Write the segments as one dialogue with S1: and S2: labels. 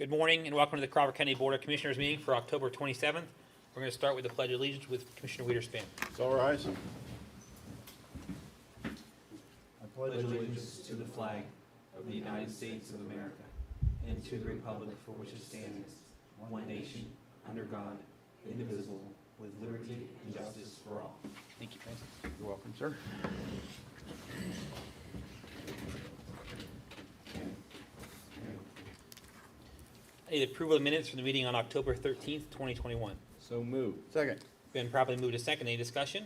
S1: Good morning and welcome to the Crawford County Board of Commissioners meeting for October 27th. We're going to start with the Pledge of Allegiance with Commissioner Wiederspan.
S2: All rise.
S3: I pledge allegiance to the flag of the United States of America and to the republic for which it stands, one nation, under God, indivisible, with liberty and justice for all.
S1: Thank you.
S2: You're welcome, sir.
S1: I need approval of the minutes from the meeting on October 13th, 2021.
S3: So moved.
S2: Second.
S1: Been properly moved to second. Any discussion?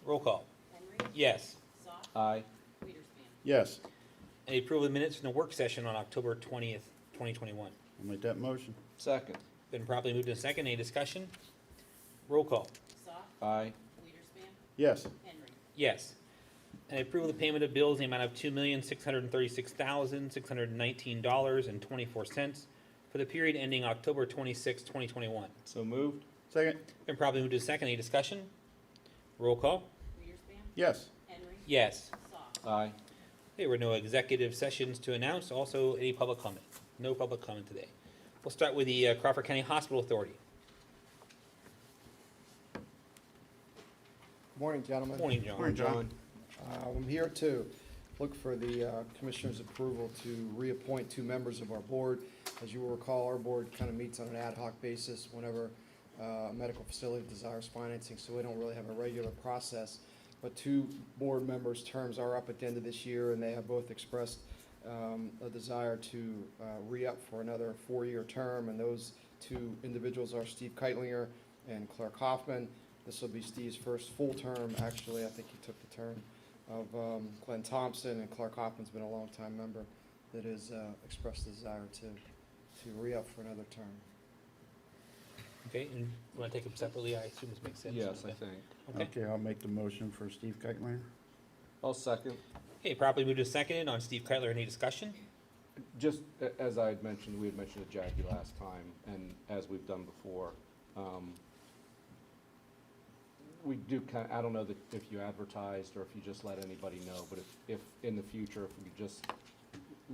S1: Roll call.
S4: Henry.
S1: Yes.
S4: Soft.
S3: Aye.
S4: Wiederspan.
S2: Yes.
S1: I need approval of the minutes from the work session on October 20th, 2021.
S2: I'll make that motion.
S3: Second.
S1: Been properly moved to second. Any discussion? Roll call.
S4: Soft.
S3: Aye.
S4: Wiederspan.
S2: Yes.
S4: Henry.
S1: Yes. I approve the payment of bills in the amount of $2,636,619.24 for the period ending October 26, 2021.
S3: So moved.
S2: Second.
S1: Been properly moved to second. Any discussion? Roll call.
S4: Wiederspan.
S2: Yes.
S4: Henry.
S1: Yes.
S4: Soft.
S3: Aye.
S1: There were no executive sessions to announce. Also, any public comment? No public comment today. We'll start with the Crawford County Hospital Authority.
S5: Morning, gentlemen.
S1: Morning, John.
S2: Morning, John.
S5: I'm here to look for the Commissioner's approval to reappoint two members of our board. As you will recall, our board kind of meets on an ad hoc basis whenever a medical facility desires financing, so we don't really have a regular process. But two board members' terms are up at the end of this year, and they have both expressed a desire to re-up for another 4-year term, and those two individuals are Steve Keitlinger and Clark Hoffman. This will be Steve's first full term. Actually, I think he took the term of Glenn Thompson, and Clark Hoffman's been a long-time member that has expressed the desire to re-up for another term.
S1: Okay, and you want to take them separately? I assume this makes sense.
S3: Yes, I
S1: Okay.
S3: think.
S1: Okay.
S2: Okay, I'll make the motion for Steve Keitler.
S3: I'll second.
S1: Okay, properly moved to seconded on Steve Keitler. Any discussion?
S6: Just as I had mentioned, we had mentioned to Jackie last time, and as we've done before, we do I don't know that if you advertised or if you just let anybody know, but if in the future, if we could just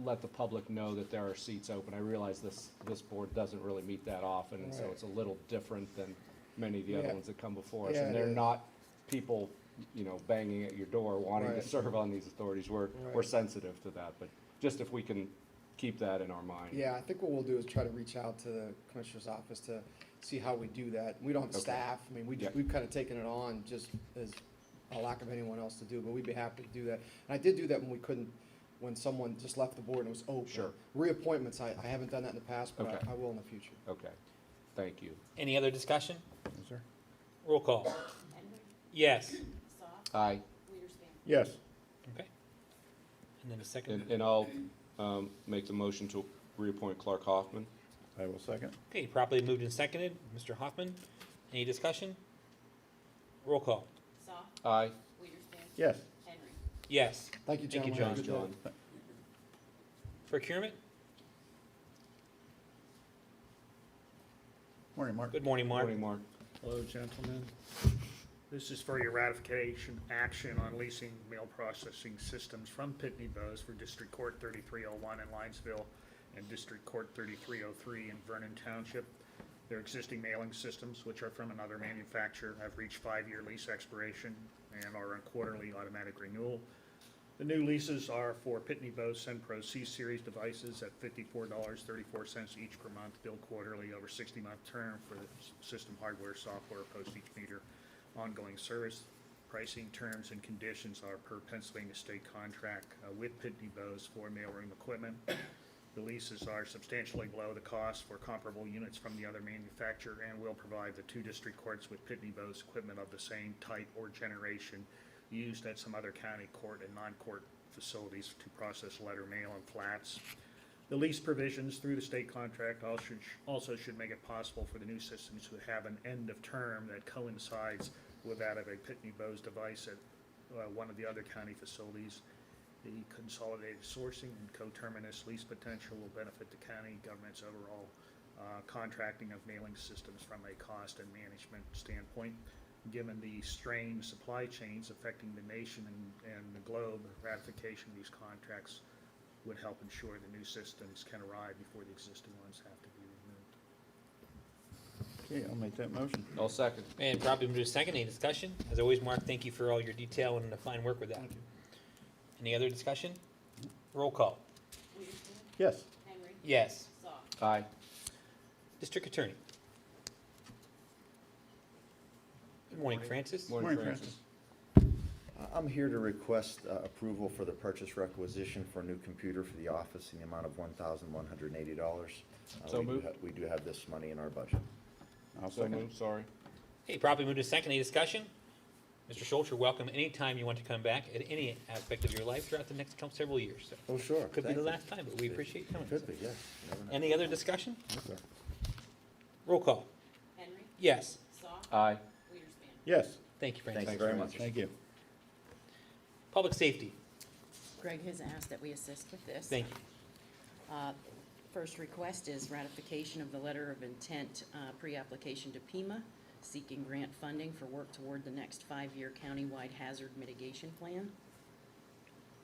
S6: let the public know that there are seats open. I realize this board doesn't really meet that often, and so
S5: Right.
S6: it's a little different than many of the other
S5: Yeah.
S6: ones that come before us.
S5: Yeah,
S6: And
S5: it
S6: they're
S5: is.
S6: not people, banging at your door wanting
S5: Right.
S6: to serve on these authorities. We're
S5: Right.
S6: sensitive to that, but just if we can keep that in our mind.
S5: Yeah, I think what we'll do is try to reach out to the Commissioner's office to see how we do that. We don't have
S6: Okay.
S5: staff. I mean,
S6: Yeah.
S5: we've kind of taken it on just as a lack of anyone else to do, but we'd be happy to do that. And I did do that when someone just left the board and it was open.
S6: Sure.
S5: Reappointments, I haven't done that in the past, but
S6: Okay.
S5: I will in the future.
S6: Okay, thank you.
S1: Any other discussion?
S2: Yes, sir.
S1: Roll call.
S4: Henry.
S1: Yes.
S4: Soft.
S6: Aye,
S4: Wiederspan.
S2: Yes.
S1: Okay. And then a second.
S6: and I'll make the motion to reappoint Clark Hoffman.
S2: I will second.
S1: Okay, properly moved and seconded. Mr. Hoffman, any discussion? Roll call.
S4: Soft.
S6: Aye.
S4: Wiederspan.
S2: Yes.
S4: Henry.
S1: Yes.
S5: Thank you,
S1: Thank you,
S5: gentlemen. Have a
S6: John.
S5: good day.
S1: Procurement?
S2: Morning, Mark.
S1: Good morning, Mark.
S6: Morning, Mark.
S7: Hello, gentlemen. This is for your ratification action on leasing mail processing systems from Pitney Bowes for District Court 3301 in Linesville and District Court 3303 in Vernon Township. Their existing mailing systems, which are from another manufacturer, have reached 5-year lease expiration and are on quarterly automatic renewal. The new leases are for Pitney Bowes Senpro C-Series devices at $54.34 each per month, billed quarterly over 60-month term for the system hardware, software, postage meter, ongoing service. Pricing terms and conditions are per Pennsylvania state contract with Pitney Bowes for mailroom equipment. The leases are substantially below the cost for comparable units from the other manufacturer and will provide the two district courts with Pitney Bowes equipment of the same type or generation used at some other county court and non-court facilities to process letter mail and flats. The lease provisions through the state contract also should make it possible for the new systems to have an end of term that coincides with that of a Pitney Bowes device at one of the other county facilities. The consolidated sourcing and coterminous lease potential will benefit the county government's overall contracting of mailing systems from a cost and management standpoint. Given the strained supply chains affecting the nation and the globe, ratification of these contracts would help ensure the new systems can arrive before the existing ones have to be removed.
S2: Okay, I'll make that motion.
S6: I'll second.
S1: And probably move to second. Any discussion? As always, Mark, thank you for all your detail and the fine work with that.
S2: Thank you.
S1: Any other discussion? Roll call.
S4: Wiederspin,
S2: Yes.
S4: Henry,
S1: Yes.
S4: Soft.
S6: Aye.
S1: District Attorney. Good morning, Francis.
S6: Morning,
S2: Morning,
S6: Francis.
S8: I'm here to request approval for the purchase requisition for a new computer for the office in the amount of $1,180.
S6: So moved.
S8: We do have this money in our budget.
S2: I'll
S6: So
S2: second.
S6: moved, sorry.
S1: Hey, probably move to second. Any discussion? Mr. Schultz, you're welcome anytime you want to come back at any aspect of your life throughout the next several years. So,
S8: Oh, sure.
S1: could be the
S8: Thank you.
S1: last time, but we appreciate you coming.
S8: Could be, yes. Never know.
S1: Any other discussion?
S8: Yes, sir.
S1: Roll call.
S4: Henry,
S1: Yes.
S4: Soft.
S6: Aye.
S4: Wiederspin.
S2: Yes.
S1: Thank you, Francis.
S8: Thank you very much.
S2: Thank you.
S1: Public safety.
S9: Greg has asked that we assist with this.
S1: Thank you.
S9: First request is ratification of the letter of intent pre-application to PEMA, seeking grant funding for work toward the next 5-year countywide hazard mitigation plan.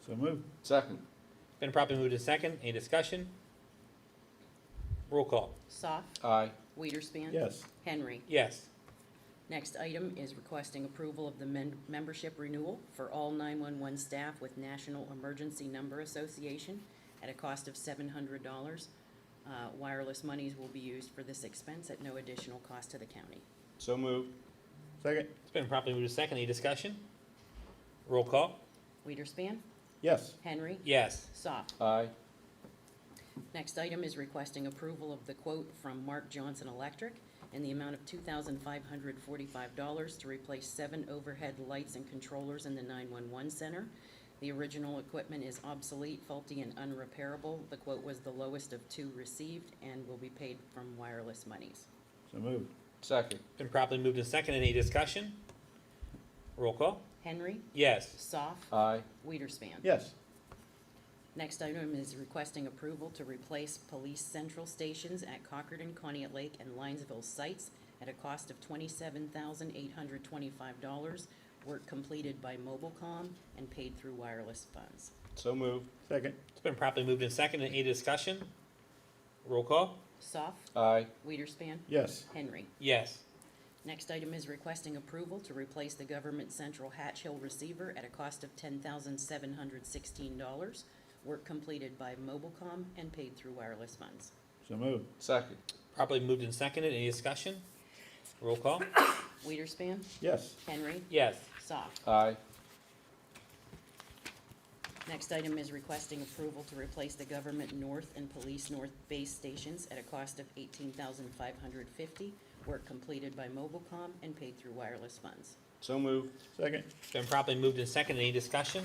S2: So moved.
S6: Second.
S1: Been properly moved to second. Any discussion? Roll call.
S9: Soft.
S6: Aye.
S9: Wiederspin.
S2: Yes.
S9: Henry.
S1: Yes.
S9: Next item is requesting approval of the membership renewal for all 911 staff with National Emergency Number Association at a cost of $700. Wireless monies will be used for this expense at no additional cost to the county.
S6: So moved.
S2: Second.
S1: It's been properly moved to second. Any discussion? Roll call.
S9: Wiederspin.
S2: Yes.
S9: Henry.
S1: Yes.
S9: Soft.
S6: Aye.
S9: Next item is requesting approval of the quote from Mark Johnson Electric in the amount of $2,545 to replace 7 overhead lights and controllers in the 911 center. The original equipment is obsolete, faulty, and unrepairable. The quote was the lowest of 2 received and will be paid from wireless monies.
S2: So moved.
S6: Second.
S1: Been properly moved to second. Any discussion? Roll call.
S9: Henry.
S1: Yes.
S9: Soft.
S6: Aye.
S9: Wiederspin.
S2: Yes.
S9: Next item is requesting approval to replace police central stations at Concord, Conneaut Lake, and Linesville sites at a cost of $27,825. Work completed by Mobilecom and paid through wireless funds.
S6: So moved.
S2: Second.
S1: It's been properly moved in second. Any discussion? Roll call.
S9: Soft.
S6: Aye.
S9: Wiederspin.
S2: Yes.
S9: Henry.
S1: Yes.
S9: Next item is requesting approval to replace the government central Hatch Hill receiver at a cost of $10,716. Work completed by Mobilecom and paid through wireless funds.
S2: So moved.
S6: Second.
S1: Properly moved and seconded. Any discussion? Roll call.
S9: Wiederspin.
S2: Yes.
S9: Henry.
S1: Yes.
S9: Soft.
S6: Aye.
S9: Next item is requesting approval to replace the government north and police north base stations at a cost of $18,550. Work completed by Mobilecom and paid through wireless funds.
S6: So moved.
S2: Second.
S1: Been properly moved and seconded. Any discussion?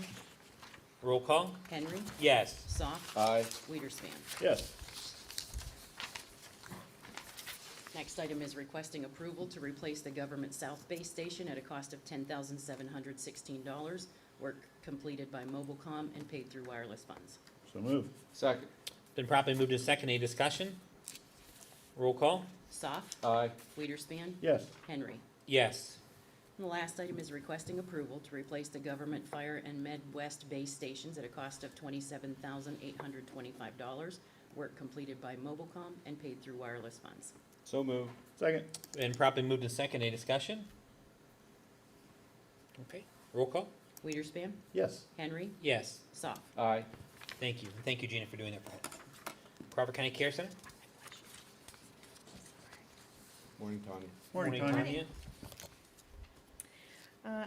S1: Roll call.
S9: Henry.
S1: Yes.
S9: Soft.
S6: Aye.
S9: Wiederspin.
S2: Yes.
S9: Next item is requesting approval to replace the government south base station at a cost of $10,716. Work completed by Mobilecom and paid through wireless funds.
S2: So moved.
S6: Second.
S1: Been properly moved and seconded. Any discussion? Roll call.
S9: Soft.
S6: Aye.
S9: Wiederspin.
S2: Yes.
S9: Henry.
S1: Yes.
S9: And the last item is requesting approval to replace the government fire and Med West base stations at a cost of $27,825. Work completed by Mobilecom and paid through wireless funds.
S6: So moved.
S2: Second.
S1: Been properly moved and seconded. Any discussion? Okay. Roll call.
S9: Wiederspin.
S2: Yes.
S9: Henry.
S1: Yes.
S9: Soft.
S6: Aye.
S1: Thank you. And thank you, Gina, for doing that for us. Crawford County Care Center.
S6: Morning, Tanya.
S2: Morning, Tanya.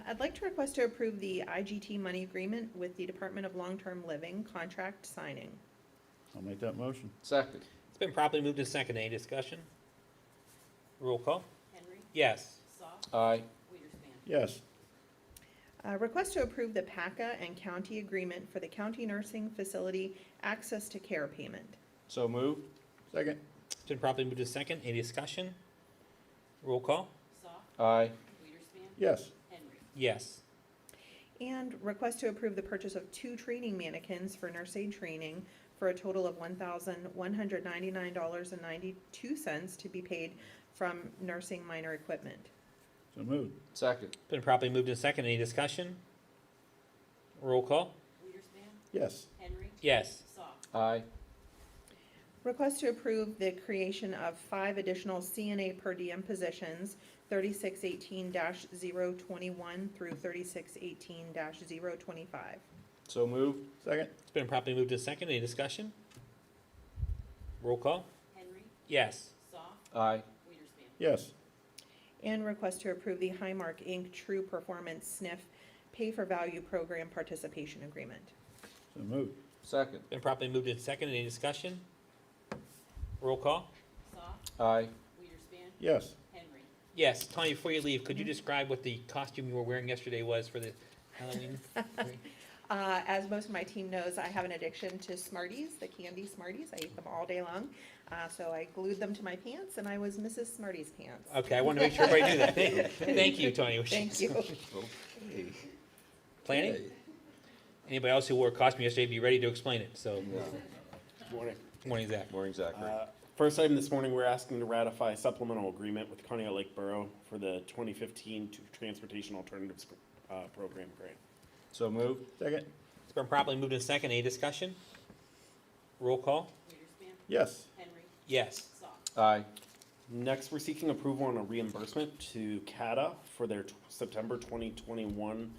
S10: I'd like to request to approve the IGT money agreement with the Department of Long-Term Living contract signing.
S2: I'll make that motion.
S6: Second.
S1: It's been properly moved and seconded. Any discussion? Roll call.
S9: Henry.
S1: Yes.
S9: Soft.
S6: Aye.
S9: Wiederspin.
S2: Yes.
S10: Request to approve the PACA and county agreement for the county nursing facility access to care payment.
S6: So moved.
S2: Second.
S1: It's been properly moved to second. Any discussion? Roll call.
S9: Soft.
S6: Aye.
S9: Wiederspin.
S2: Yes.
S9: Henry.
S1: Yes.
S10: And request to approve the purchase of 2 training mannequins for nurse aid training for a total of $1,199.92 to be paid from nursing minor equipment.
S2: So moved.
S6: Second.
S1: Been properly moved and seconded. Any discussion? Roll call.
S9: Wiederspin.
S2: Yes.
S9: Henry.
S1: Yes.
S9: Soft.
S6: Aye.
S10: Request to approve the creation of 5 additional CNA per diem positions, 3618-021 through 3618-025.
S6: So moved.
S2: Second.
S1: It's been properly moved and seconded. Any discussion? Roll call?
S9: Henry.
S1: Yes.
S9: Soft.
S6: Aye.
S9: Weiderspan.
S2: Yes.
S10: And request to approve the Highmark Inc. True Performance SNF Pay for Value Program Participation Agreement.
S2: So moved.
S6: Second.
S1: Been properly moved and seconded. Any discussion? Roll call?
S9: Soft.
S6: Aye.
S9: Weiderspan.
S2: Yes.
S9: Henry.
S1: Yes. Tanya, before you leave, could you describe what the costume you were wearing yesterday was for the Halloween?
S10: As most of my team knows, I have an addiction to Smarties, the candy Smarties. I eat them all day long. So I glued them to my pants, and I was Mrs. Smarties' pants.
S1: Okay, I wanted to make sure everybody knew that. Thank you, Tanya.
S10: Thank you.
S1: Planning? Anybody else who wore a costume yesterday, be ready to explain it, so.
S4: Morning.
S1: Morning, Zach.
S6: Morning, Zachary.
S4: First item this morning, we're asking to ratify a supplemental agreement with Conneaut Lake Borough for the 2015 Transportation Alternatives Program grant.
S6: So moved.
S2: Second.
S1: It's been properly moved and seconded. Any discussion? Roll call?
S9: Weiderspan.
S2: Yes.
S9: Henry.
S1: Yes.
S9: Soft.
S6: Aye.
S4: Next, we're seeking approval on a reimbursement to CATA for their September 2021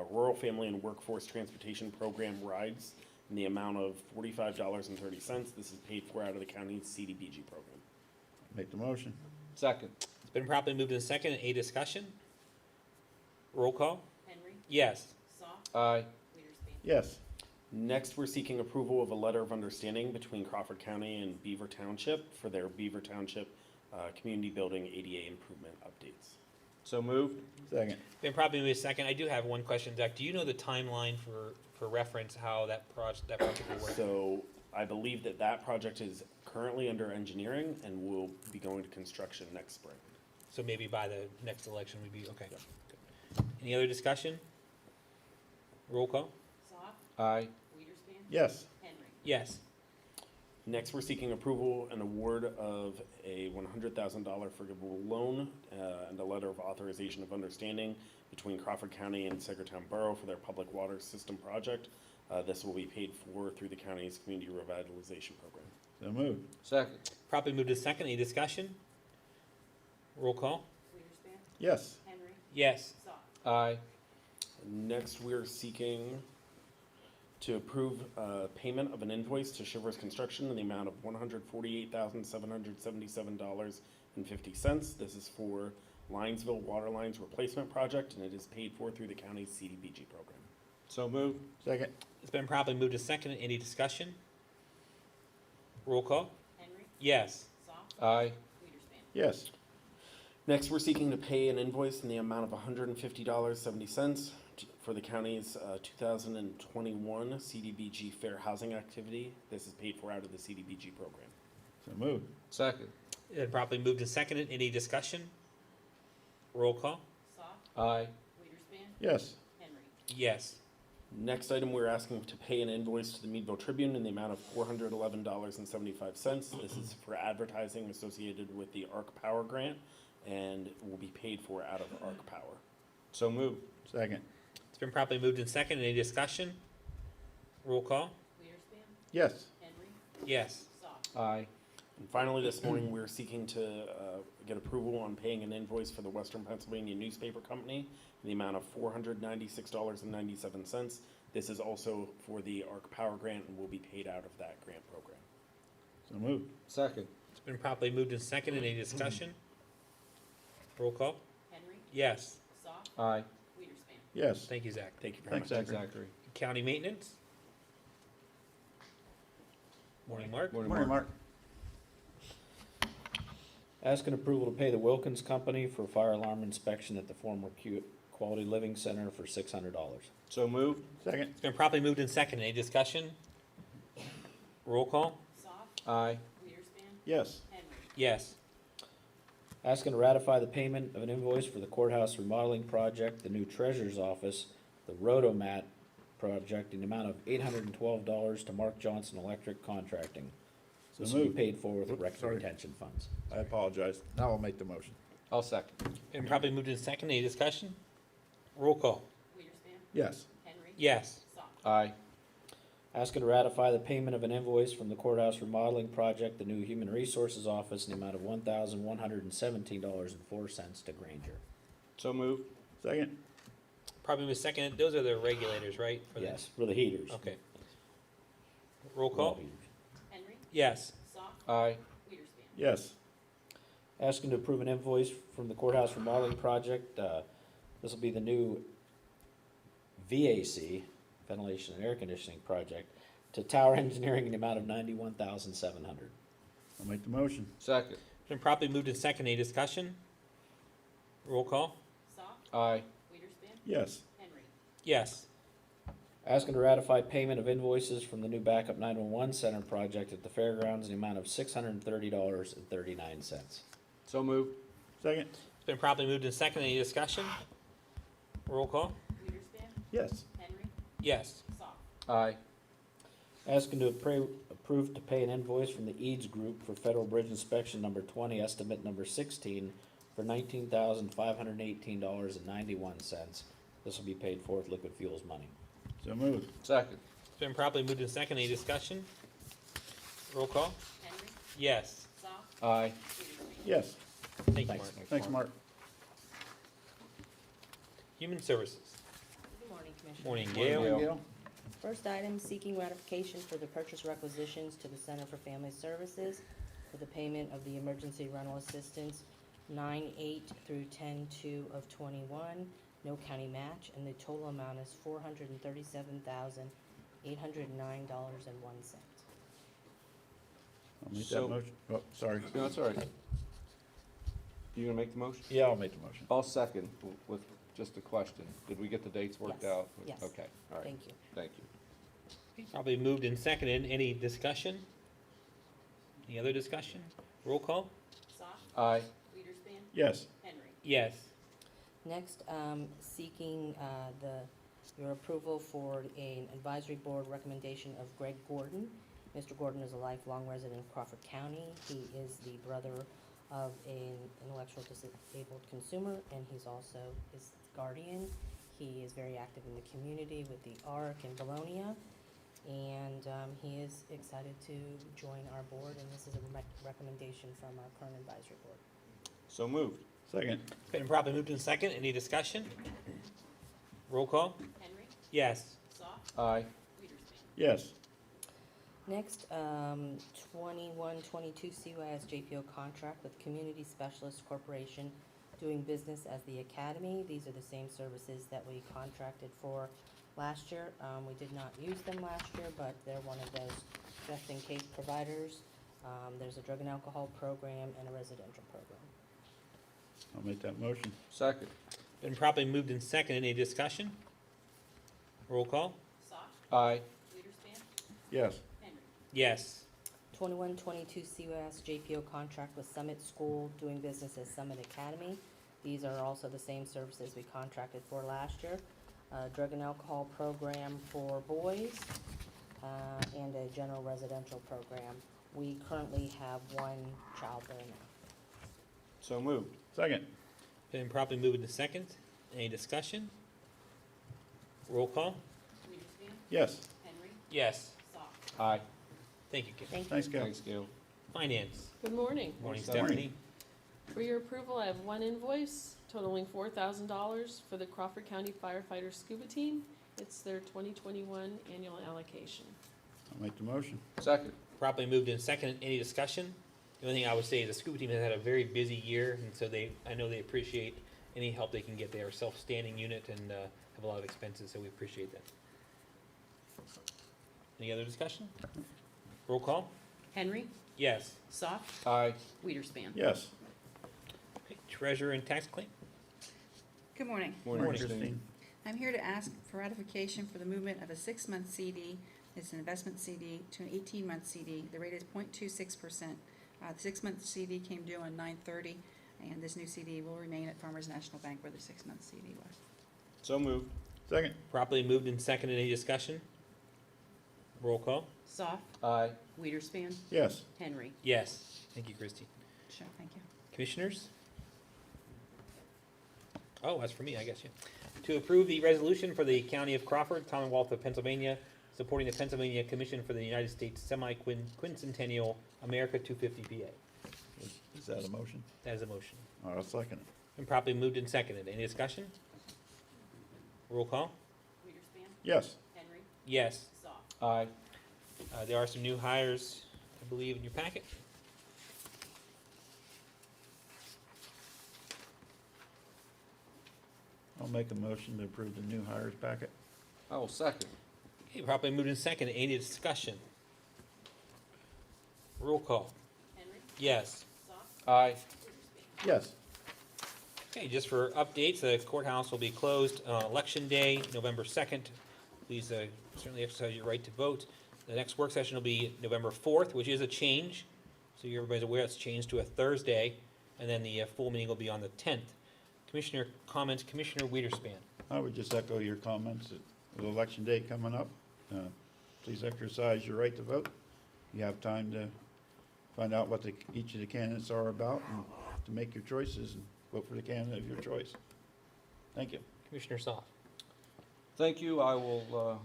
S4: Rural Family and Workforce Transportation Program rides in the amount of $45.30. This is paid for out of the county's CDBG program.
S2: Make the motion.
S6: Second.
S1: It's been properly moved and seconded. Any discussion? Roll call?
S9: Henry.
S1: Yes.
S9: Soft.
S6: Aye.
S9: Weiderspan.
S2: Yes.
S4: Next, we're seeking approval of a letter of understanding between Crawford County and Beaver Township for their Beaver Township Community Building ADA improvement updates.
S6: So moved.
S2: Second.
S1: Been properly moved and seconded. I do have one question, Zach. Do you know the timeline for reference, how that project will work?
S4: So I believe that project is currently under engineering and will be going to construction next spring.
S1: So maybe by the next election we'd be, okay. Good. Any other discussion? Roll call?
S9: Soft.
S6: Aye.
S9: Weiderspan.
S2: Yes.
S9: Henry.
S1: Yes.
S4: Next, we're seeking approval and award of a $100,000 forgivable loan and a letter of authorization of understanding between Crawford County and Sagertown Borough for their public water system project. This will be paid for through the county's community revitalization program.
S2: So moved.
S6: Second.
S1: Properly moved and seconded. Any discussion? Roll call?
S9: Weiderspan.
S2: Yes.
S9: Henry.
S1: Yes.
S9: Soft.
S6: Aye.
S4: Next, we're seeking to approve payment of an invoice to Shivers Construction in the amount of $148,777.50. This is for Linesville Water Lines Replacement Project, and it is paid for through the county's CDBG program.
S6: So moved.
S2: Second.
S1: It's been properly moved and seconded. Any discussion? Roll call?
S9: Henry.
S1: Yes.
S9: Soft.
S6: Aye.
S9: Weiderspan.
S2: Yes.
S4: Next, we're seeking to pay an invoice in the amount of $150.70 for the county's 2021 CDBG Fair Housing Activity. This is paid for out of the CDBG program.
S2: So moved.
S6: Second.
S1: It's been properly moved and seconded. Any discussion? Roll call?
S9: Soft.
S6: Aye.
S9: Weiderspan.
S2: Yes.
S9: Henry.
S1: Yes.
S4: Next item, we're asking to pay an invoice to the Meadville Tribune in the amount of $411.75. This is for advertising associated with the ARC Power Grant and will be paid for out of ARC Power.
S6: So moved.
S2: Second.
S1: It's been properly moved and seconded. Any discussion? Roll call?
S9: Weiderspan.
S2: Yes.
S9: Henry.
S1: Yes.
S9: Soft.
S6: Aye.
S4: And finally, this morning, we're seeking to get approval on paying an invoice for the Western Pennsylvania Newspaper Company in the amount of $496.97. This is also for the ARC Power Grant and will be paid out of that grant program.
S2: So moved.
S6: Second.
S1: It's been properly moved and seconded. Any discussion? Roll call?
S9: Henry.
S1: Yes.
S9: Soft.
S6: Aye.
S9: Weiderspan.
S2: Yes.
S1: Thank you, Zach.
S4: Thank you very much.
S2: Thanks,
S6: Thanks, Zachary.
S1: County maintenance? Morning, Mark.
S2: Morning, Mark.
S11: Asking approval to pay the Wilkins Company for fire alarm inspection at the former Quality Living Center for $600.
S6: So moved.
S2: Second.
S1: It's been properly moved and seconded. Any discussion? Roll call?
S9: Soft.
S6: Aye.
S9: Weiderspan.
S2: Yes.
S9: Henry.
S1: Yes.
S11: Asking to ratify the payment of an invoice for the courthouse remodeling project, the new treasurer's office, the Rotomat project in the amount of $812 to Mark Johnson Electric Contracting.
S2: So
S11: This will be
S2: moved.
S11: paid for with
S2: Oops,
S11: rec
S2: sorry.
S11: retention funds.
S2: I apologize. Now I'll make the motion.
S6: I'll second.
S1: Been properly moved and seconded. Any discussion? Roll call?
S9: Weiderspan.
S2: Yes.
S9: Henry.
S1: Yes.
S9: Soft.
S6: Aye.
S11: Asking to ratify the payment of an invoice from the courthouse remodeling project, the new Human Resources Office, in the amount of $1,117.04 to Granger.
S6: So moved.
S2: Second?
S1: Probably was second. Those are the regulators, right? for the-
S11: Yes, for the heaters.
S1: Okay. Roll
S11: Wall
S1: call?
S11: heaters.
S9: Henry.
S1: Yes.
S9: Soft.
S6: Aye.
S9: Weiderspan.
S2: Yes.
S11: Asking to approve an invoice from the courthouse remodeling project. This will be the new VAC, ventilation and air conditioning project, to Tower Engineering in the amount of $91,700.
S2: I'll make the motion.
S6: Second.
S1: It's been properly moved in second. Any discussion? Roll call?
S9: Soft.
S6: Aye.
S9: Weiderspan.
S2: Yes.
S9: Henry.
S1: Yes.
S11: Asking to ratify payment of invoices from the new backup 911 center project at the fairgrounds in the amount of $630.39.
S6: So moved.
S2: Second?
S1: It's been properly moved in second. Any discussion? Roll call?
S9: Weiderspan.
S2: Yes.
S9: Henry.
S1: Yes.
S9: Soft.
S6: Aye.
S11: Asking to approve to pay an invoice from the EADS Group for Federal Bridge Inspection number 20, estimate number 16, for $19,518.91. This will be paid for with liquid fuels money.
S2: So moved.
S6: Second.
S1: It's been properly moved in second. Any discussion? Roll call?
S9: Henry.
S1: Yes.
S9: Soft.
S6: Aye.
S9: Weiderspan.
S2: Yes.
S1: Thank you,
S11: Thanks.
S1: Mark.
S2: Thanks, Mark.
S1: Human Services.
S12: Good morning, Commissioner.
S1: Morning,
S6: Morning,
S1: Gail.
S6: Gail.
S12: First item, seeking ratification for the purchase requisitions to the Center for Family Services for the payment of the emergency rental assistance 9/8 through 10/2 of '21, no county match, and the total amount is $437,809.01.
S2: I'll make that
S6: So-
S2: motion. Oh, sorry.
S6: No, that's all right. You gonna make the motion?
S2: Yeah, I'll make the motion.
S6: I'll second with just a question. Did we get the dates worked
S12: Yes.
S6: out?
S12: Yes.
S6: Okay, all right.
S12: Thank you.
S6: Thank you.
S1: Probably moved in seconded. Any discussion? Any other discussion? Roll call?
S9: Soft.
S6: Aye.
S9: Weiderspan.
S2: Yes.
S9: Henry.
S1: Yes.
S12: Next, seeking your approval for an advisory board recommendation of Greg Gordon. Mr. Gordon is a lifelong resident of Crawford County. He is the brother of an intellectual disabled consumer, and he's also his guardian. He is very active in the community with the ARC in Bologna, and he is excited to join our board, and this is a recommendation from our current advisory board.
S6: So moved.
S2: Second?
S1: It's been properly moved in second. Any discussion? Roll call?
S9: Henry.
S1: Yes.
S9: Soft.
S6: Aye.
S9: Weiderspan.
S2: Yes.
S12: Next, 2122 CYS JPO contract with Community Specialist Corporation doing business as the Academy. These are the same services that we contracted for last year. We did not use them last year, but they're one of those just-in-case providers. There's a drug and alcohol program and a residential program.
S2: I'll make that motion.
S6: Second.
S1: Been properly moved in second. Any discussion? Roll call?
S9: Soft.
S6: Aye.
S9: Weiderspan.
S2: Yes.
S9: Henry.
S1: Yes.
S12: 2122 CYS JPO contract with Summit School doing business as Summit Academy. These are also the same services we contracted for last year. Drug and alcohol program for boys, and a general residential program. We currently have one child there now.
S6: So moved.
S2: Second?
S1: Been properly moved in second. Any discussion? Roll call?
S9: Weiderspan.
S2: Yes.
S9: Henry.
S1: Yes.
S9: Soft.
S6: Aye.
S1: Thank you, Kim.
S12: Thank you.
S2: Thanks, Gail.
S6: Thanks, Gail.
S1: Finance.
S13: Good morning.
S1: Morning,
S6: Morning.
S1: Stephanie.
S13: For your approval, I have one invoice totaling $4,000 for the Crawford County Firefighter Scuba Team. It's their 2021 annual allocation.
S2: I'll make the motion.
S6: Second.
S1: Properly moved in second. Any discussion? The only thing I would say is the scuba team has had a very busy year, and so I know they appreciate any help they can get. They are a self-standing unit and have a lot of expenses, so we appreciate that. Any other discussion? Roll call?
S9: Henry.
S1: Yes.
S9: Soft.
S6: Aye.
S9: Weiderspan.
S2: Yes.
S1: Okay, treasurer and tax claim?
S14: Good morning.
S6: Morning,
S1: Morning,
S6: Christine.
S14: I'm here to ask for ratification for the movement of a 6-month CD. It's an investment CD to an 18-month CD. The rate is 0.26%. The 6-month CD came due on 9/30, and this new CD will remain at Farmers National Bank where the 6-month CD was.
S6: So moved.
S2: Second?
S1: Properly moved in second. Any discussion? Roll call?
S9: Soft.
S6: Aye.
S9: Weiderspan.
S2: Yes.
S9: Henry.
S1: Yes. Thank you, Christie.
S14: Sure, thank you.
S1: Commissioners? Oh, that's for me, I guess, yeah. To approve the resolution for the County of Crawford, Commonwealth of Pennsylvania, supporting the Pennsylvania Commission for the United States Semi-Quincentennial America 250 PA.
S2: Is that a motion?
S1: That is a motion.
S2: I'll second it.
S1: Been properly moved and seconded. Any discussion? Roll call?
S9: Weiderspan,
S2: Yes.
S9: Henry,
S1: Yes.
S9: Soft.
S6: Aye.
S1: There are some new hires, I believe, in your packet.
S2: I'll make a motion to approve the new hires packet.
S6: I will second.
S1: Okay, properly moved and seconded. Any discussion? Roll call?
S9: Henry,
S1: Yes.
S9: Soft,
S6: Aye.
S9: Weiderspan.
S2: Yes.
S1: Okay, just for updates, the courthouse will be closed on Election Day, November 2nd. Please certainly exercise your right to vote. The next work session will be November 4th, which is a change. So everybody's aware it's changed to a Thursday, and then the full meeting will be on the 10th. Commissioner comments, Commissioner Weiderspan.
S2: I would just echo your comments. With Election Day coming up, please exercise your right to vote. You have time to find out what each of the candidates are about and to make your choices and vote for the candidate of your choice. Thank you.
S1: Commissioner Soft.
S6: Thank you. I will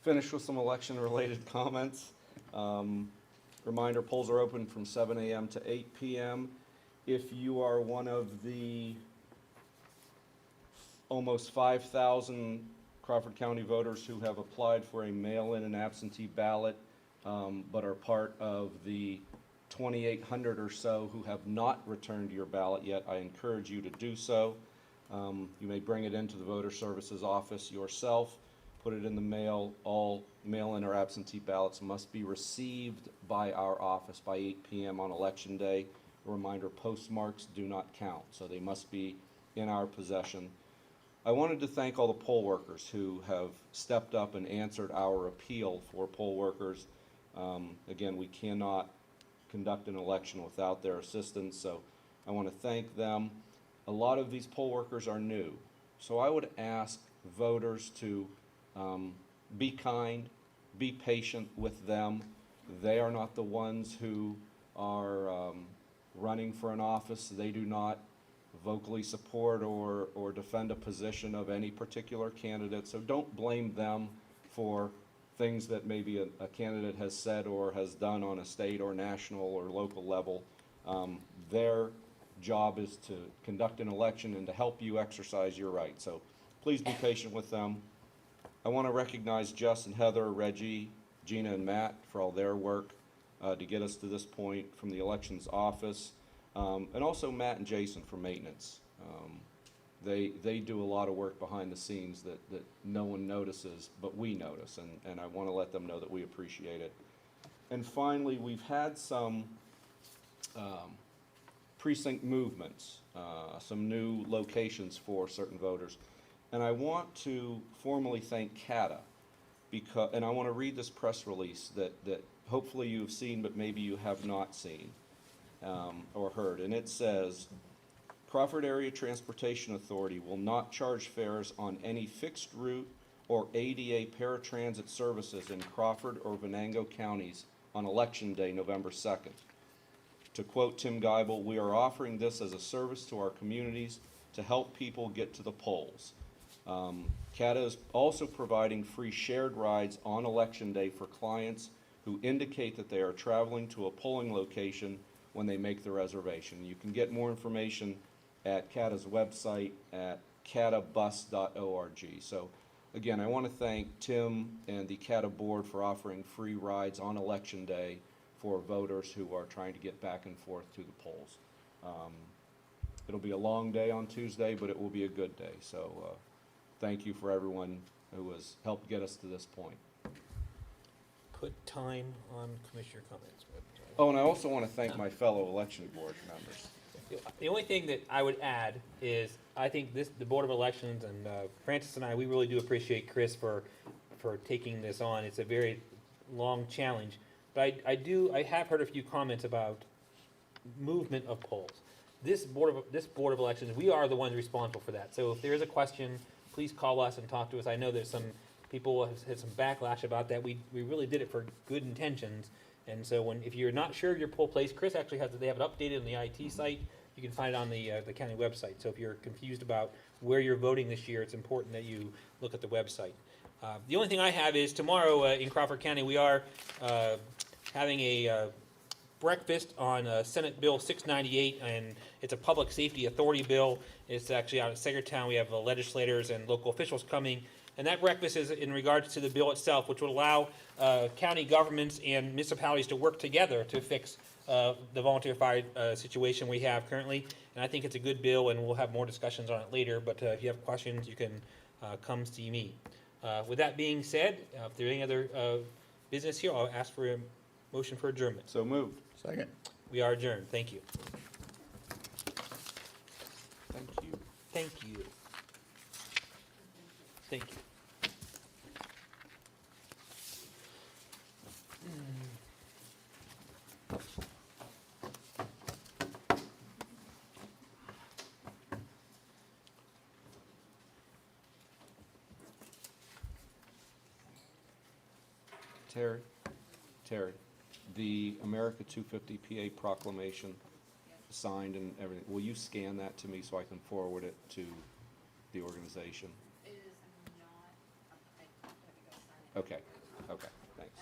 S6: finish with some election-related comments. Reminder, polls are open from 7 a.m. to 8 p.m. If you are one of the almost 5,000 Crawford County voters who have applied for a mail-in and absentee ballot, but are part of the 2,800 or so who have not returned your ballot yet, I encourage you to do so. You may bring it into the voter services office yourself, put it in the mail. All mail-in or absentee ballots must be received by our office by 8 p.m. on Election Day. A reminder, postmarks do not count, so they must be in our possession. I wanted to thank all the poll workers who have stepped up and answered our appeal for poll workers. Again, we cannot conduct an election without their assistance, so I want to thank them. A lot of these poll workers are new, so I would ask voters to be kind, be patient with them. They are not the ones who are running for an office. They do not vocally support or defend a position of any particular candidate, so don't blame them for things that maybe a candidate has said or has done on a state or national or local level. Their job is to conduct an election and to help you exercise your right, so please be patient with them. I want to recognize Jess and Heather, Reggie, Gina and Matt for all their work to get us to this point from the elections office. And also Matt and Jason for maintenance. They do a lot of work behind the scenes that no one notices, but we notice, and I want to let them know that we appreciate it. And finally, we've had some precinct movements, some new locations for certain voters. And I want to formally thank CATA, and I want to read this press release that hopefully you've seen, but maybe you have not seen. Or heard, and it says, Crawford Area Transportation Authority will not charge fares on any fixed route or ADA paratransit services in Crawford or Venango counties on Election Day, November 2nd. To quote Tim Geibel, we are offering this as a service to our communities to help people get to the polls. CATA is also providing free shared rides on Election Day for clients who indicate that they are traveling to a polling location when they make the reservation. You can get more information at CATA's website at catabus.org. So again, I want to thank Tim and the CATA board for offering free rides on Election Day for voters who are trying to get back and forth to the polls. It'll be a long day on Tuesday, but it will be a good day. So thank you for everyone who has helped get us to this point.
S1: Put time on commissioner comments.
S6: Oh, and I also want to thank my fellow election board members.
S1: The only thing that I would add is, I think the Board of Elections and Francis and I, we really do appreciate Chris for taking this on. It's a very long challenge. But I have heard a few comments about movement of polls. This Board of Elections, we are the ones responsible for that. So if there is a question, please call us and talk to us. I know there's some people have had some backlash about that. We really did it for good intentions. And so if you're not sure of your poll place, Chris actually they have it updated on the IT site. You can find it on the county website. So if you're confused about where you're voting this year, it's important that you look at the website. The only thing I have is tomorrow in Crawford County, we are having a breakfast on Senate Bill 698, and it's a public safety authority bill. It's actually out at Sagertown. We have legislators and local officials coming, and that breakfast is in regards to the bill itself, which would allow county governments and municipalities to work together to fix the volunteer fire situation we have currently. And I think it's a good bill, and we'll have more discussions on it later, but if you have questions, you can come see me. With that being said, if there's any other business here, I'll ask for a motion for adjournment.
S6: So moved.
S2: Second.
S1: We are adjourned. Thank you.
S6: Thank you.
S1: Thank you. Thank you.
S6: Terry, the America 250 PA proclamation signed and everything, will you scan that to me so I can forward it to the organization?
S14: It is not, I have to go sign it.
S6: Okay, thanks.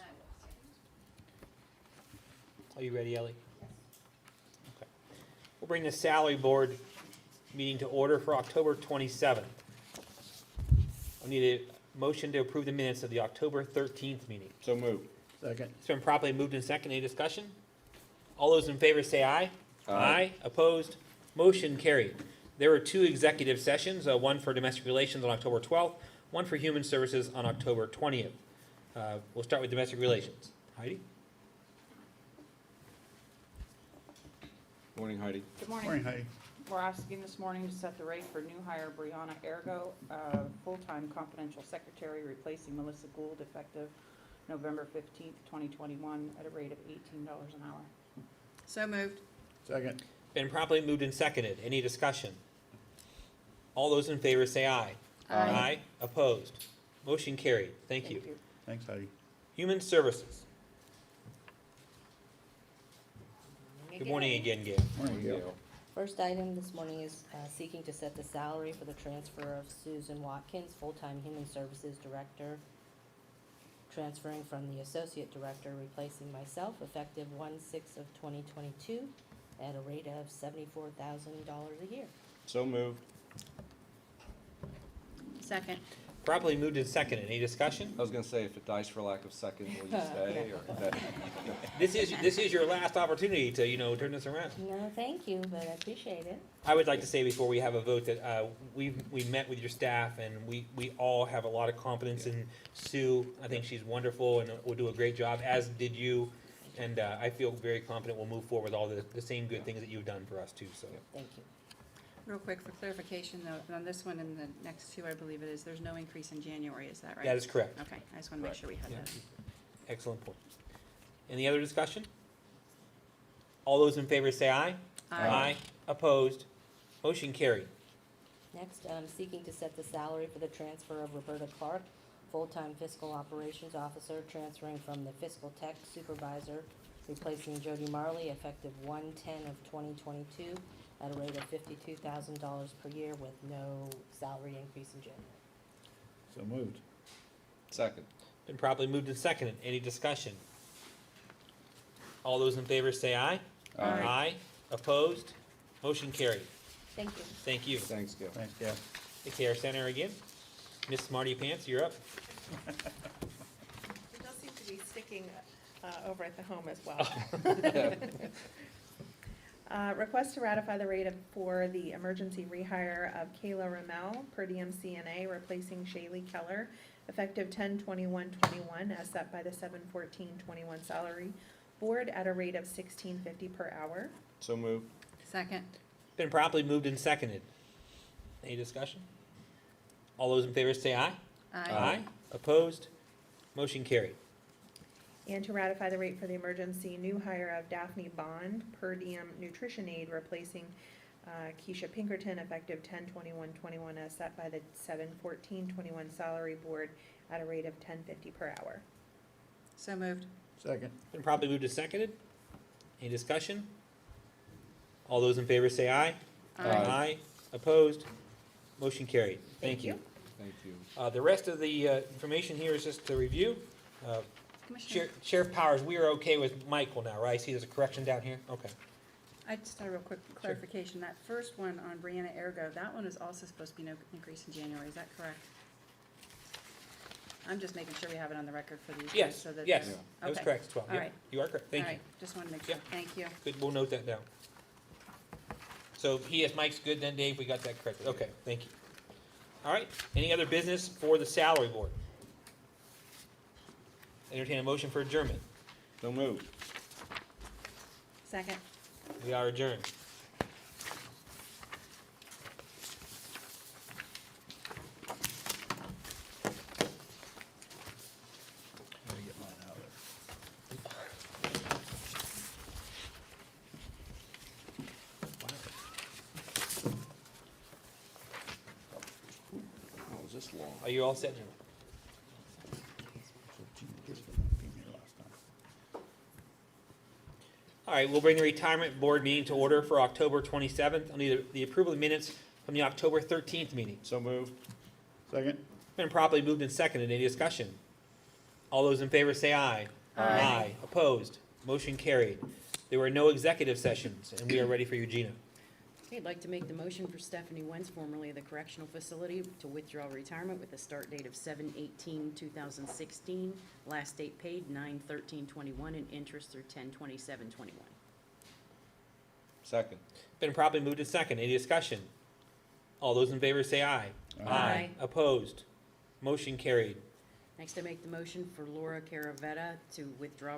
S1: Are you ready, Ellie? Okay. We'll bring the salary board meeting to order for October 27th. I need a motion to approve the minutes of the October 13th meeting.
S6: So moved.
S2: Second.
S1: It's been properly moved and seconded. Any discussion? All those in favor say aye.
S6: Aye.
S1: Opposed? Motion carried. There were two executive sessions, one for domestic relations on October 12th, one for human services on October 20th. We'll start with domestic relations. Heidi?
S6: Morning, Heidi.
S14: Good
S2: Morning,
S14: morning.
S2: Heidi.
S14: We're asking this morning to set the rate for new hire Brianna Ergo, full-time confidential secretary, replacing Melissa Gould, effective November 15th, 2021, at a rate of $18 an hour.
S10: So moved.
S2: Second.
S1: Been properly moved and seconded. Any discussion? All those in favor say aye.
S14: Aye.
S1: Opposed? Motion carried. Thank you.
S2: Thanks, Heidi.
S1: Human services. Good morning again, Gail.
S2: Morning, Gail.
S12: First item this morning is seeking to set the salary for the transfer of Susan Watkins, full-time Human Services Director, transferring from the Associate Director, replacing myself, effective 1/6/2022, at a rate of $74,000 a year.
S6: So moved.
S14: Second.
S1: Properly moved and seconded. Any discussion?
S6: I was gonna say, if it dies for lack of second, will you stay, or is that?
S1: This is your last opportunity to, turn this around.
S12: No, thank you, but I appreciate it.
S1: I would like to say before we have a vote that we met with your staff, and we all have a lot of confidence in Sue. I think she's wonderful and will do a great job, as did you. And I feel very confident we'll move forward with all the same good things that you've done for us too, so.
S12: Thank you.
S14: Real quick, for clarification though, on this one and the next two, I believe it is, there's no increase in January, is that right?
S1: That is correct.
S14: Okay, I just want to make
S1: Right.
S14: sure we had
S1: Yeah.
S14: that.
S1: Excellent point. Any other discussion? All those in favor say aye.
S14: Aye.
S1: Opposed? Motion carried.
S12: Next, seeking to set the salary for the transfer of Roberta Clark, full-time fiscal operations officer, transferring from the fiscal tech supervisor, replacing Jody Marley, effective 1/10/2022, at a rate of $52,000 per year with no salary increase in January.
S2: So moved.
S6: Second.
S1: Been properly moved and seconded. Any discussion? All those in favor say aye.
S14: Aye.
S1: Opposed? Motion carried.
S12: Thank you.
S1: Thank you.
S6: Thanks, Gail.
S2: Thanks, Gail.
S1: The Care Center again. Miss Smarty Pants, you're up.
S10: It does seem to be sticking over at the home as well. Request to ratify the rate for the emergency rehire of Kayla Ramel, per diem CNA, replacing Shaylee Keller, effective 10/21/21, as set by the 7/14/21 salary board at a rate of $16.50 per hour.
S6: So moved.
S14: Second.
S1: Been properly moved and seconded. Any discussion? All those in favor say aye.
S14: Aye.
S1: Opposed? Motion carried.
S10: And to ratify the rate for the emergency new hire of Daphne Bond, per diem nutrition aide, replacing Keisha Pinkerton, effective 10/21/21, as set by the 7/14/21 salary board at a rate of $10.50 per hour.
S14: So moved.
S2: Second.
S1: Been properly moved and seconded. Any discussion? All those in favor say aye.
S6: Aye.
S1: Opposed? Motion carried. Thank you.
S6: Thank you.
S1: The rest of the information here is just to review.
S14: Commissioner,
S1: Sheriff Powers, we are okay with Michael now, right? I see there's a correction down here? Okay.
S14: I just had a real quick clarification. That first one on Brianna Ergo, that one is also supposed to be no increase in January, is that correct? I'm just making sure we have it on the record for these guys,
S1: Yes,
S14: so that.
S1: yes, that was
S14: Okay.
S1: correct as well.
S14: All
S1: Yep,
S14: right.
S1: you are correct. Thank
S14: All
S1: you.
S14: right, just wanted to make sure.
S1: Yep.
S14: Thank you.
S1: Good, we'll note that down. So Mike's good then, Dave? We got that corrected. Okay, thank you. All right, any other business for the salary board? Entertain a motion for adjournment.
S4: So moved.
S14: Second.
S1: We are adjourned.
S2: Let me get mine out of
S4: Oh, is this long?
S1: Are you all set, Jim?
S2: there. Came here last time.
S1: All right, we'll bring the retirement board meeting to order for October 27th. I'll need the approval of minutes from the October 13th meeting.
S4: So moved.
S2: Second?
S1: Been properly moved and seconded. Any discussion? All those in favor say aye.
S14: Aye.
S1: Opposed? Motion carried. There were no executive sessions, and we are ready for Eugenia.
S9: Okay, I'd like to make the motion for Stephanie Wentz, formerly of the Correctional Facility, to withdraw retirement with a start date of 7/18/2016, last date paid 9/13/21, and interest through 10/27/21.
S6: Second.
S1: Been properly moved and seconded. Any discussion? All those in favor say aye.
S9: Aye.
S1: Opposed? Motion carried.
S9: Next, I make the motion for Laura Caravetta to withdraw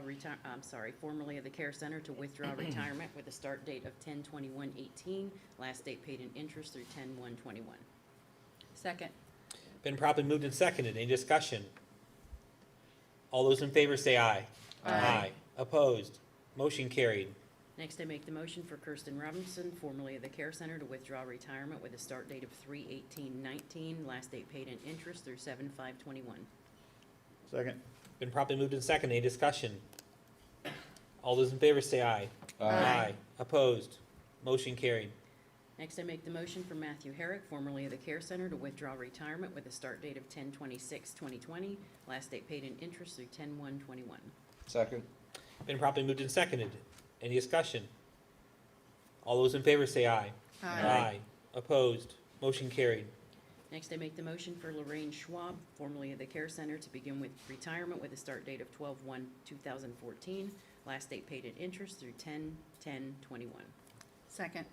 S9: formerly of the Care Center, to withdraw retirement with a start date of 10/21/18, last date paid in interest through 10/1/21.
S14: Second.
S1: Been properly moved and seconded. Any discussion? All those in favor say aye.
S14: Aye.
S1: Opposed? Motion carried.
S9: Next, I make the motion for Kirsten Robinson, formerly of the Care Center, to withdraw retirement with a start date of 3/18/19, last date paid in interest through 7/5/21.
S2: Second?
S1: Been properly moved and seconded. Any discussion? All those in favor say aye.
S14: Aye.
S1: Opposed? Motion carried.
S9: Next, I make the motion for Matthew Herrick, formerly of the Care Center, to withdraw retirement with a start date of 10/26/2020, last date paid in interest through 10/1/21.
S6: Second.
S1: Been properly moved and seconded. Any discussion? All those in favor say aye. Opposed? Motion carried.
S9: Next, I make the motion for Lorraine Schwab, formerly of the Care Center, to begin with retirement with a start date of 12/1/2014, last date paid in interest through 10/10/21.
S14: Second.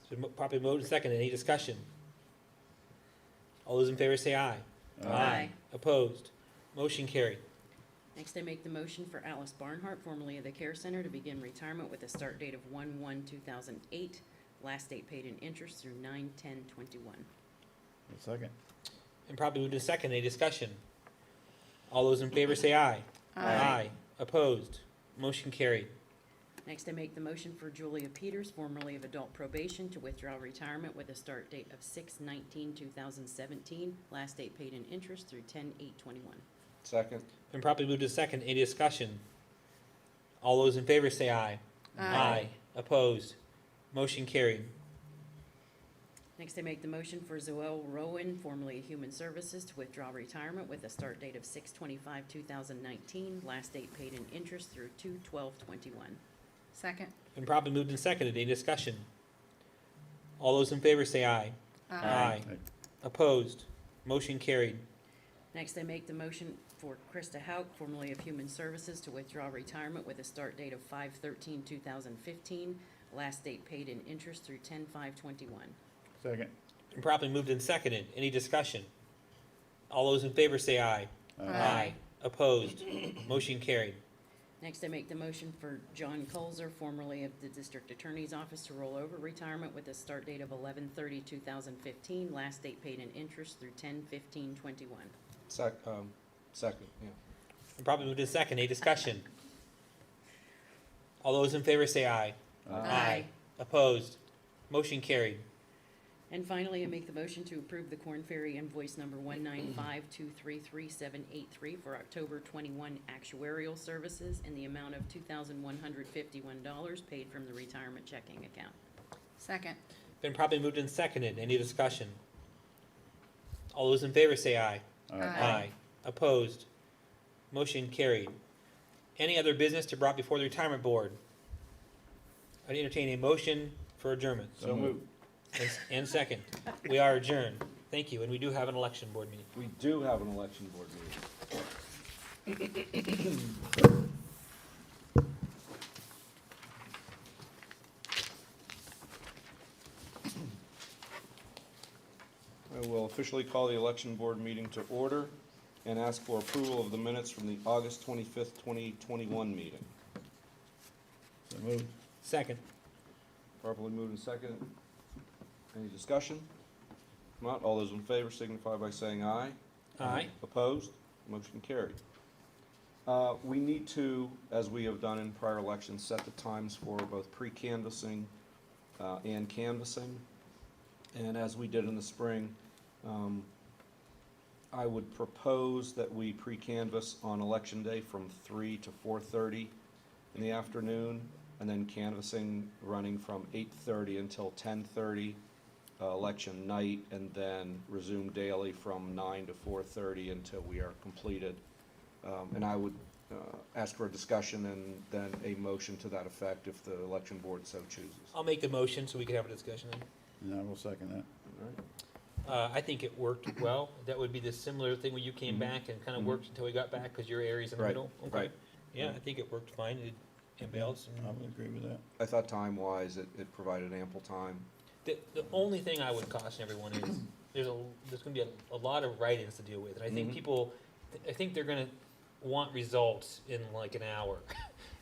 S1: So properly moved and seconded. Any discussion? All those in favor say aye. Opposed? Motion carried.
S9: Next, I make the motion for Alice Barnhart, formerly of the Care Center, to begin retirement with a start date of 1/1/2008, last date paid in interest through 9/10/21.
S2: Second?
S1: And properly moved and seconded. Any discussion? All those in favor say aye. Opposed? Motion carried.
S9: Next, I make the motion for Julia Peters, formerly of Adult Probation, to withdraw retirement with a start date of 6/19/2017, last date paid in interest through 10/8/21.
S6: Second.
S1: Been properly moved and seconded. Any discussion? All those in favor say aye. Opposed? Motion carried.
S9: Next, I make the motion for Zoel Rowan, formerly of Human Services, to withdraw retirement with a start date of 6/25/2019, last date paid in interest through 2/12/21.
S14: Second.
S1: Been properly moved and seconded. Any discussion? All those in favor say aye. Opposed? Motion carried.
S9: Next, I make the motion for Krista Hauk, formerly of Human Services, to withdraw retirement with a start date of 5/13/2015, last date paid in interest through 10/5/21.
S2: Second?
S1: Been properly moved and seconded. Any discussion? All those in favor say aye. Opposed? Motion carried.
S9: Next, I make the motion for John Colzer, formerly of the District Attorney's Office, to roll over retirement with a start date of 11/30/2015, last date paid in interest through 10/15/21.
S6: Second, yeah.
S1: Been properly moved and seconded. Any discussion? All those in favor say aye. Opposed? Motion carried.
S9: And finally, I make the motion to approve the Corn Ferry invoice number 195233783 for October 21 actuarial services in the amount of $2,151 paid from the retirement checking account.
S14: Second.
S1: Been properly moved and seconded. Any discussion? All those in favor say aye.
S14: Aye.
S1: Opposed? Motion carried. Any other business to brought before the retirement board? I'd entertain a motion for adjournment.
S2: So moved.
S1: And second. We are adjourned. Thank you, and we do have an election board meeting.
S6: We do have an election board meeting. I will officially call the election board meeting to order and ask for approval of the minutes from the August 25th, 2021 meeting.
S2: So moved.
S1: Second.
S6: Properly moved and second. Any discussion? If not, all those in favor signify by saying aye.
S1: Aye.
S6: Opposed? Motion carried. We need to, as we have done in prior elections, set the times for both pre-canvassing and canvassing. And as we did in the spring, I would propose that we pre-canvass on Election Day from 3 to 4:30 in the afternoon, and then canvassing running from 8:30 until 10:30 election night, and then resume daily from 9 to 4:30 until we are completed. And I would ask for a discussion and then a motion to that effect if the election board so chooses.
S1: I'll make the motion so we can have a discussion then.
S2: And I will second that.
S6: All right.
S1: I think it worked well. That would be the similar thing when you came
S6: Mhm.
S1: back and kind of
S6: Mhm.
S1: worked until we got back, because your area's in the
S6: Right,
S1: middle. Okay.
S6: right.
S1: Yeah, I think it worked fine. It balanced.
S2: I would agree with that.
S6: I thought time-wise, it provided ample time.
S1: The only thing I would caution everyone is, there's gonna be a lot of write-ins to deal with. And I think
S6: Mhm.
S1: people, I think they're gonna want results in like an hour.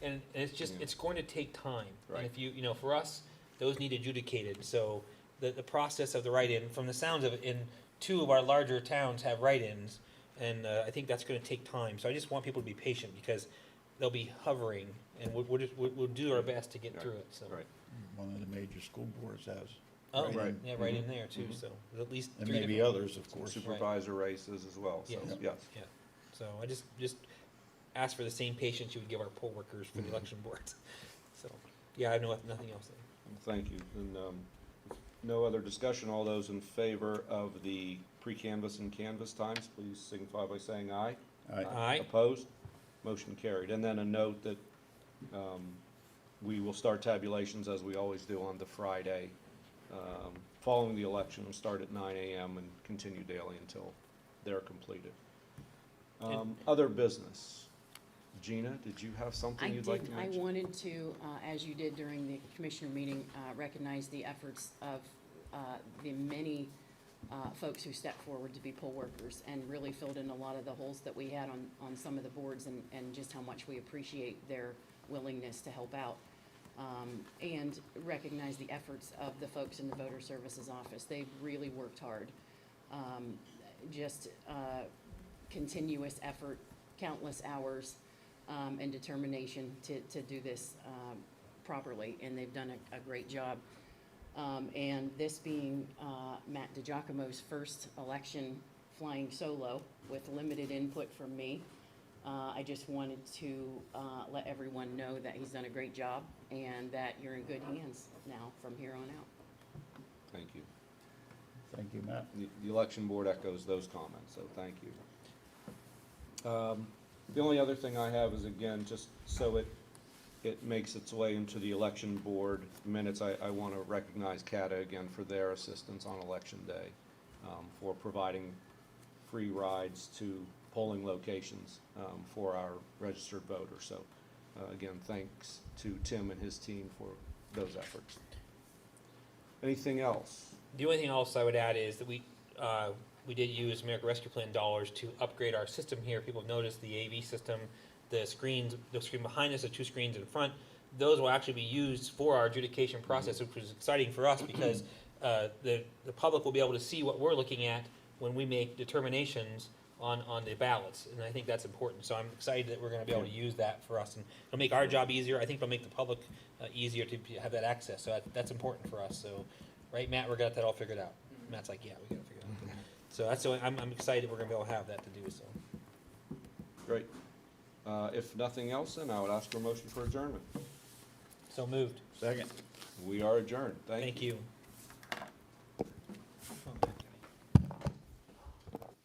S1: And it's just,
S6: Yeah.
S1: it's going to take time. And
S6: Right.
S1: if you know, for us, those need adjudicated. So the process of the write-in, from the sounds of it, in 2 of our larger towns have write-ins. And I think that's gonna take time. So I just want people to be patient, because they'll be hovering, and we'll do our best to get
S6: Right.
S1: through it, so.
S6: Right.
S2: One of the major school boards has.
S1: Oh,
S2: Right.
S1: yeah, right in
S6: Mhm.
S1: there too,
S6: Mhm.
S1: so at least
S2: And
S1: 3
S2: maybe
S1: different-
S2: others, of course.
S6: Supervisor races as well, so,
S1: Yes.
S6: yes.
S1: Yeah, so I just ask for the same patience you would give our poll workers for the
S6: Mhm.
S1: election boards. So, yeah, I have nothing else.
S6: Thank you. And if no other discussion, all those in favor of the pre-canvass and canvass times, please signify by saying aye.
S2: Aye.
S1: Aye.
S6: Opposed? Motion carried. And then a note that we will start tabulations, as we always do, on the Friday following the election. We'll start at 9 a.m. and continue daily until they're completed. Other business. Gina, did you have something you'd like to
S9: I
S6: mention?
S9: wanted to, as you did during the commissioner meeting, recognize the efforts of the many folks who stepped forward to be poll workers and really filled in a lot of the holes that we had on some of the boards, and just how much we appreciate their willingness to help out. And recognize the efforts of the folks in the voter services office. They've really worked hard. Just continuous effort, countless hours, and determination to do this properly, and they've done a great job. And this being Matt DiGiacomo's first election flying solo with limited input from me, I just wanted to let everyone know that he's done a great job and that you're in good hands now from here on out.
S6: Thank you.
S2: Thank you, Matt.
S6: The election board echoes those comments, so thank you. The only other thing I have is, again, just so it makes its way into the election board minutes, I want to recognize CATA again for their assistance on election day, for providing free rides to polling locations for our registered voters. So, again, thanks to Tim and his team for those efforts. Anything else?
S1: The only thing else I would add is that we did use American Rescue Plan dollars to upgrade our system here. People have noticed the AV system, the screen behind us, the 2 screens in front. Those will actually be used for our adjudication process, which was exciting for us, because the public will be able to see what we're looking at when we make determinations on the ballots, and I think that's important. So I'm excited that we're gonna be able to use that for us, and it'll make our job easier. I think it'll make the public easier to have that access, so that's important for us. So, right, Matt, we got that all figured out. Matt's like, yeah, we got it figured out. So that's, I'm excited we're gonna be able to have that to do, so.
S6: Great. If nothing else, then I would ask for a motion for adjournment.
S1: So moved.
S2: Second.
S6: We are adjourned. Thank you.
S1: Thank you.